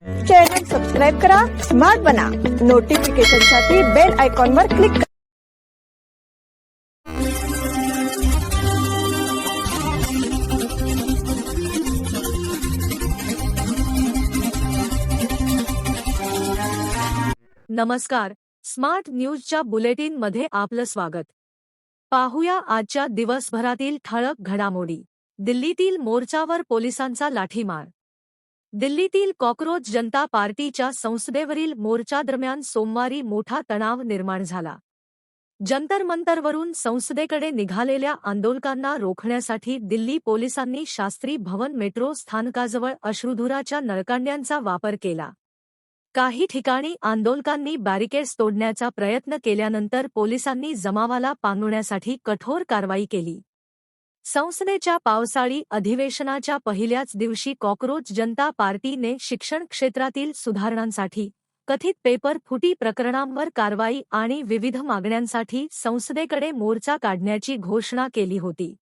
Channel subscribe करा, smart बना, नोटिफिकेशनसाठी bell आयकॉनवर क्लिक करा. नमस्कार, स्मार्ट न्यूजच्या बुलेटिन मध्ये आपलं स्वागत. पाहूया आजच्या दिवसभरातील ठळक घडामोडी. दिल्लीतील मोर्चावर पोलिसांचा लाठीमार. दिल्लीतील कॉकरोच जनता पार्टीच्या संसदेवरील मोर्चादरम्यान सोमवारी मोठा तणाव निर्माण झाला. जंतर मंतरवरून संसदेकडे निघालेल्या आंदोलकांना रोखण्यासाठी दिल्ली पोलिसांनी शास्त्री भवन मेट्रो स्थानकाजवळ अश्रुधुराच्या नळकांड्यांचा वापर केला. काही ठिकाणी आंदोलकांनी बॅरिकेड्स तोडण्याचा प्रयत्न केल्यानंतर पोलिसांनी जमावाला पांगवण्यासाठी कठोर कारवाई केली. संसदेच्या पावसाळी अधिवेशनाच्या पहिल्याच दिवशी कॉकरोच जनता पार्टीने शिक्षण क्षेत्रातील सुधारणांसाठी, कथित पेपर फुटी प्रकरणांवर कारवाई आणि विविध मागण्यांसाठी संसदेकडे मोर्चा काढण्याची घोषणा केली होती.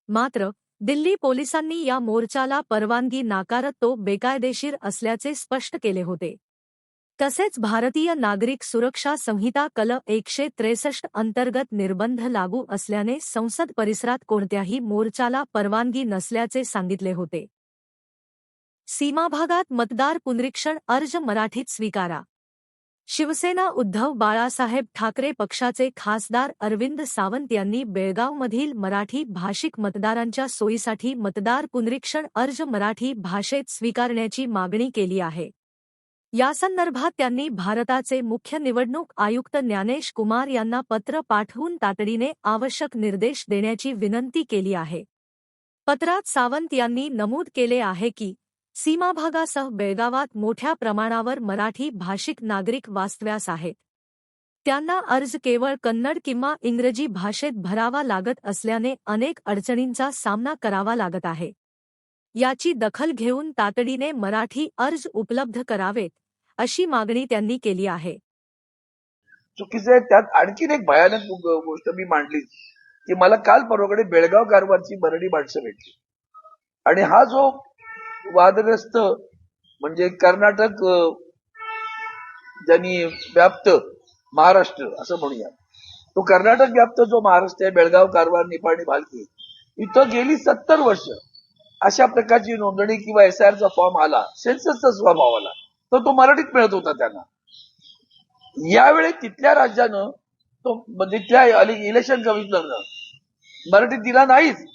मात्र दिल्ली पोलिसांनी या मोर्चाला परवानगी नाकारत तो बेकायदेशीर असल्याचे स्पष्ट केले होते. तसेच भारतीय नागरिक सुरक्षा संहिता कलम 163 अंतर्गत निर्बंध लागू असल्याने संसद परिसरात कोणत्याही मोर्चाला परवानगी नसल्याचे सांगितले होते. सीमाभागात मतदार पुनरीक्षण अर्ज मराठीत स्वीकारा. शिवसेना उद्धव बाळासाहेब ठाकरे पक्षाचे खासदार अरविंद सावंत यांनी बेळगावमधील मराठी भाषिक मतदारांच्या सोयीसाठी मतदार पुनरीक्षण अर्ज मराठी भाषेत स्वीकारण्याची मागणी केली आहे. यासंदर्भात त्यांनी भारताचे मुख्य निवडणूक आयुक्त ज्ञानेश कुमार यांना पत्र पाठवून तातडीने आवश्यक निर्देश देण्याची विनंती केली आहे. पत्रात सावंत यांनी नमूद केले आहे की सीमाभागासह बेळगावात मोठ्या प्रमाणावर मराठी भाषिक नागरिक वास्तव्यास आहेत. त्यांना अर्ज केवळ कन्नड किंवा इंग्रजी भाषेत भरावा लागत असल्याने अनेक अडचणींचा सामना करावा लागत आहे. याची दखल घेऊन तातडीने मराठी अर्ज उपलब्ध करावेत, अशी मागणी त्यांनी केली आहे. चुकीचं आहे. त्यात आणखीन एक भयानक गोष्ट मी मांडली की मला काल परवाकडे बेळगाव कारवारची मराठी माणसं भेटली आणि हा जो वादग्रस्त म्हणजे कर्नाटक ज्यांनी व्याप्त महाराष्ट्र असं म्हणूया, तो कर्नाटक व्याप्त जो महाराष्ट्र आहे, बेळगाव, कारवार, निपाणी, भालकी, इथं गेली 70 वर्ष अशा प्रकारची नोंदणी किंवा SIRचा फॉर्म आला, सेन्ससचा स्वभाव आला, तर तो मराठीत मिळत होता त्यांना. यावेळी तिथल्या राज्यानं तो तिथल्या इलेक्शन कमिशनरनं मराठीत दिला नाहीच,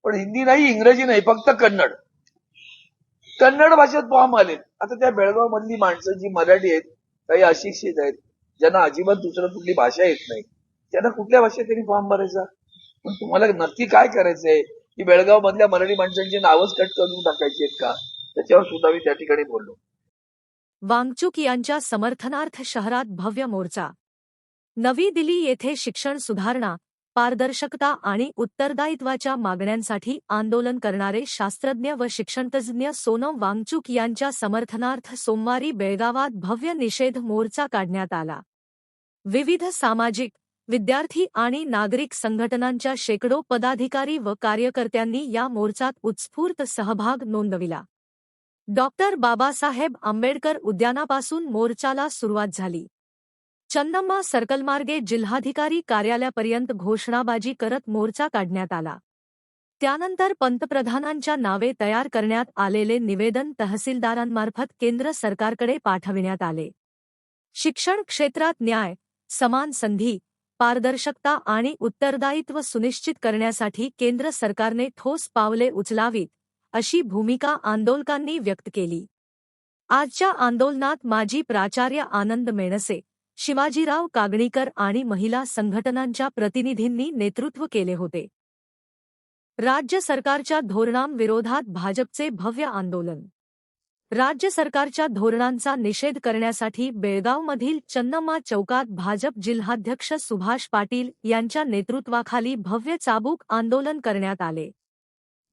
पण हिंदी नाही, इंग्रजी नाही, फक्त कन्नड भाषेत फॉर्म आले. आता त्या बेळगाव मधली माणसं जी मराठी आहेत, काही अशिक्षित आहेत, ज्यांना अजिबात दुसरं कुठली भाषा येत नाही, त्यांना कुठल्या भाषेत त्यांनी फॉर्म भरायचा? पण तुम्हाला नक्की काय करायचंय की बेळगाव मधल्या मराठी माणसांची नावच कट करून टाकायची आहेत का? त्याच्यावर सुद्धा मी त्या ठिकाणी बोललो. वांगचुक यांच्या समर्थनार्थ शहरात भव्य मोर्चा. नवी दिल्ली येथे शिक्षण सुधारणा, पारदर्शकता आणि उत्तरदायित्वाच्या मागण्यांसाठी आंदोलन करणारे शास्त्रज्ञ व शिक्षणतज्ज्ञ सोनम वांगचुक यांच्या समर्थनार्थ सोमवारी बेळगावात भव्य निषेध मोर्चा काढण्यात आला. विविध सामाजिक, विद्यार्थी आणि नागरिक संघटनांच्या शेकडो पदाधिकारी व कार्यकर्त्यांनी या मोर्चात उत्स्फूर्त सहभाग नोंदविला. डॉक्टर बाबासाहेब आंबेडकर उद्यानापासून मोर्चाला सुरुवात झाली. चन्नम्मा सर्कलमार्गे जिल्हाधिकारी कार्यालयापर्यंत घोषणाबाजी करत मोर्चा काढण्यात आला. त्यानंतर पंतप्रधानांच्या नावे तयार करण्यात आलेले निवेदन तहसीलदारांमार्फत केंद्र सरकारकडे पाठविण्यात आले. शिक्षण क्षेत्रात न्याय, समान संधी, पारदर्शकता आणि उत्तरदायित्व सुनिश्चित करण्यासाठी केंद्र सरकारने ठोस पावले उचलावीत, अशी भूमिका आंदोलकांनी व्यक्त केली. आजच्या आंदोलनात माजी प्राचार्य आनंद मेणसे, शिवाजीराव कागणीकर आणि महिला संघटनांच्या प्रतिनिधींनी नेतृत्व केले होते. राज्य सरकारच्या धोरणांविरोधात भाजपचे भव्य आंदोलन. राज्य सरकारच्या धोरणांचा निषेध करण्यासाठी बेळगावमधील चन्नम्मा चौकात भाजप जिल्हाध्यक्ष सुभाष पाटील यांच्या नेतृत्वाखाली भव्य चाबूक आंदोलन करण्यात आले.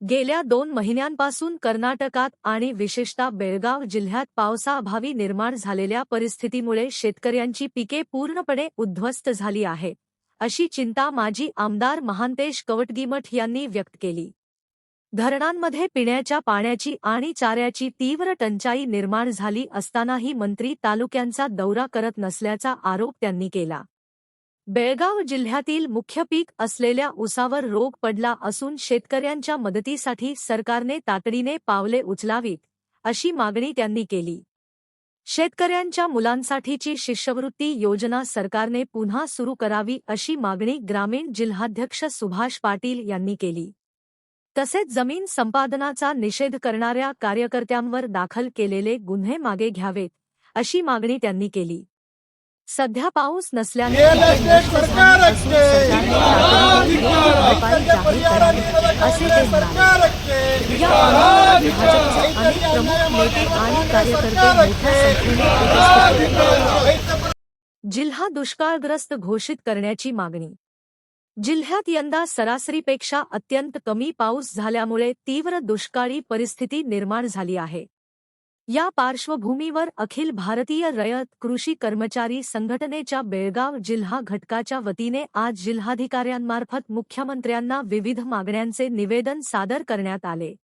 गेल्या 2 महिन्यांपासून कर्नाटकात आणि विशेषतः बेळगाव जिल्ह्यात पावसाअभावी निर्माण झालेल्या परिस्थितीमुळे शेतकऱ्यांची पिके पूर्णपणे उद्ध्वस्त झाली आहेत, अशी चिंता माजी आमदार महांतेश कवटगीमठ यांनी व्यक्त केली. धरणांमध्ये पिण्याच्या पाण्याची आणि चाऱ्याची तीव्र टंचाई निर्माण झाली असतानाही मंत्री तालुक्यांचा दौरा करत नसल्याचा आरोप त्यांनी केला. बेळगाव जिल्ह्यातील मुख्य पीक असलेल्या ऊसावर रोग पडला असून शेतकऱ्यांच्या मदतीसाठी सरकारने तातडीने पावले उचलावीत, अशी मागणी त्यांनी केली. शेतकऱ्यांच्या मुलांसाठीची शिष्यवृत्ती योजना सरकारने पुन्हा सुरू करावी अशी मागणी ग्रामीण जिल्हाध्यक्ष सुभाष पाटील यांनी केली. तसेच जमीन संपादनाचा निषेध करणाऱ्या कार्यकर्त्यांवर दाखल केलेले गुन्हे मागे घ्यावेत, अशी मागणी त्यांनी केली. सध्या पाऊस नसल्याने पिके नष्ट झाली असून सरकारने तातडीने भरपाई जाहीर करावी, असे ते म्हणाले. या आंदोलनात भाजपचे अनेक प्रमुख नेते आणि कार्यकर्ते मोठ्या संख्येने उपस्थित होते. जिल्हा दुष्काळग्रस्त घोषित करण्याची मागणी. जिल्ह्यात यंदा सरासरीपेक्षा अत्यंत कमी पाऊस झाल्यामुळे तीव्र दुष्काळी परिस्थिती निर्माण झाली आहे. या पार्श्वभूमीवर अखिल भारतीय रयत कृषी कर्मचारी संघटनेच्या बेळगाव जिल्हा घटकाच्या वतीने आज जिल्हाधिकाऱ्यांमार्फत मुख्यमंत्र्यांना विविध मागण्यांचे निवेदन सादर करण्यात आले.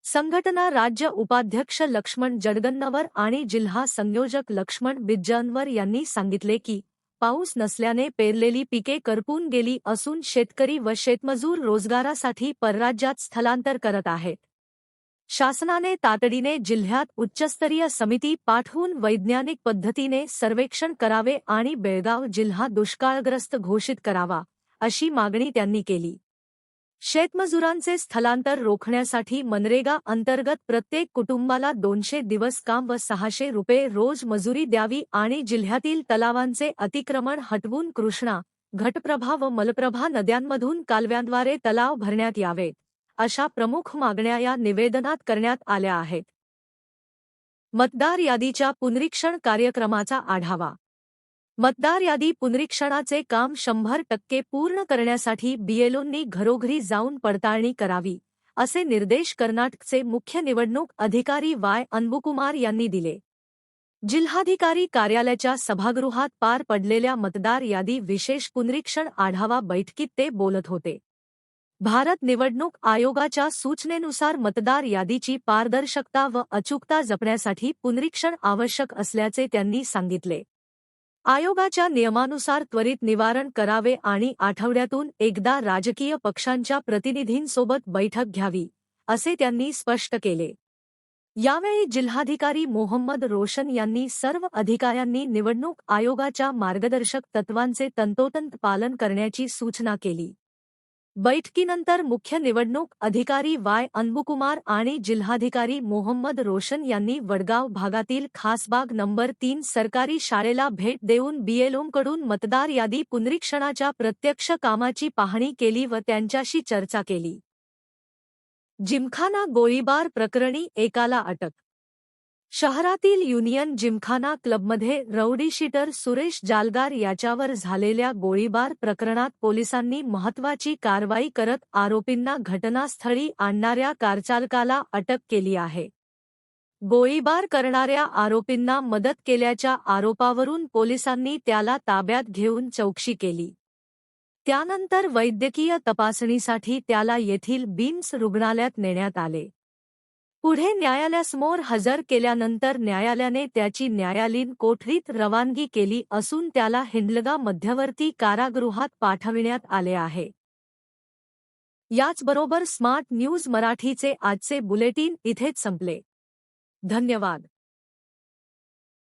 संघटना राज्य उपाध्यक्ष लक्ष्मण जडगन्नवर आणि जिल्हा संयोजक लक्ष्मण बिज्जनवर यांनी सांगितले की, पाऊस नसल्याने पेरलेली पिके करपून गेली असून शेतकरी व शेतमजूर रोजगारासाठी परराज्यात स्थलांतर करत आहेत. शासनाने तातडीने जिल्ह्यात उच्चस्तरीय समिती पाठवून वैज्ञानिक पद्धतीने सर्वेक्षण करावे आणि बेळगाव जिल्हा दुष्काळग्रस्त घोषित करावा, अशी मागणी त्यांनी केली. शेतमजुरांचे स्थलांतर रोखण्यासाठी मनरेगा अंतर्गत प्रत्येक कुटुंबाला 200 दिवस काम व 600 रुपये रोज मजुरी द्यावी आणि जिल्ह्यातील तलावांचे अतिक्रमण हटवून कृष्णा, घटप्रभा व मलप्रभा नद्यांमधून कालव्यांद्वारे तलाव भरण्यात यावेत, अशा प्रमुख मागण्या या निवेदनात करण्यात आल्या आहेत. मतदार यादीच्या पुनरीक्षण कार्यक्रमाचा आढावा. मतदार यादी पुनरीक्षणाचे काम 100% पूर्ण करण्यासाठी बीएलओंनी घरोघरी जाऊन पडताळणी करावी, असे निर्देश कर्नाटकचे मुख्य निवडणूक अधिकारी वाय अन्बुकुमार यांनी दिले. जिल्हाधिकारी कार्यालयाच्या सभागृहात पार पडलेल्या मतदार यादी विशेष पुनरीक्षण आढावा बैठकीत ते बोलत होते. भारत निवडणूक आयोगाच्या सूचनेनुसार मतदार यादीची पारदर्शकता व अचूकता जपण्यासाठी पुनरीक्षण आवश्यक असल्याचे त्यांनी सांगितले. आयोगाच्या नियमानुसार त्वरित निवारण करावे आणि आठवड्यातून एकदा राजकीय पक्षांच्या प्रतिनिधींसोबत बैठक घ्यावी, असे त्यांनी स्पष्ट केले. यावेळी जिल्हाधिकारी मोहम्मद रोशन यांनी सर्व अधिकाऱ्यांनी निवडणूक आयोगाच्या मार्गदर्शक तत्वांचे तंतोतंत पालन करण्याची सूचना केली. बैठकीनंतर मुख्य निवडणूक अधिकारी वाय अन्बुकुमार आणि जिल्हाधिकारी मोहम्मद रोशन यांनी वडगाव भागातील खासबाग नंबर 3 सरकारी शाळेला भेट देऊन बीएलओंकडून मतदार यादी पुनरीक्षणाच्या प्रत्यक्ष कामाची पाहणी केली व त्यांच्याशी चर्चा केली. जिमखाना गोळीबार प्रकरणी एकाला अटक. शहरातील युनियन जिमखाना क्लबमध्ये रौडीशीटर सुरेश जालगार याच्यावर झालेल्या गोळीबार प्रकरणात पोलिसांनी महत्त्वाची कारवाई करत आरोपींना घटनास्थळी आणणाऱ्या कारचालकाला अटक केली आहे. गोळीबार करणाऱ्या आरोपींना मदत केल्याच्या आरोपावरून पोलिसांनी त्याला ताब्यात घेऊन चौकशी केली. त्यानंतर वैद्यकीय तपासणीसाठी त्याला येथील बिम्स रुग्णालयात नेण्यात आले. पुढे न्यायालयासमोर हजर केल्यानंतर न्यायालयाने त्याची न्यायालयीन कोठडीत रवानगी केली असून त्याला हिंडलगा मध्यवर्ती कारागृहात पाठविण्यात आले आहे. याचबरोबर स्मार्ट न्यूज मराठीचे आजचे बुलेटिन इथेच संपले. धन्यवाद.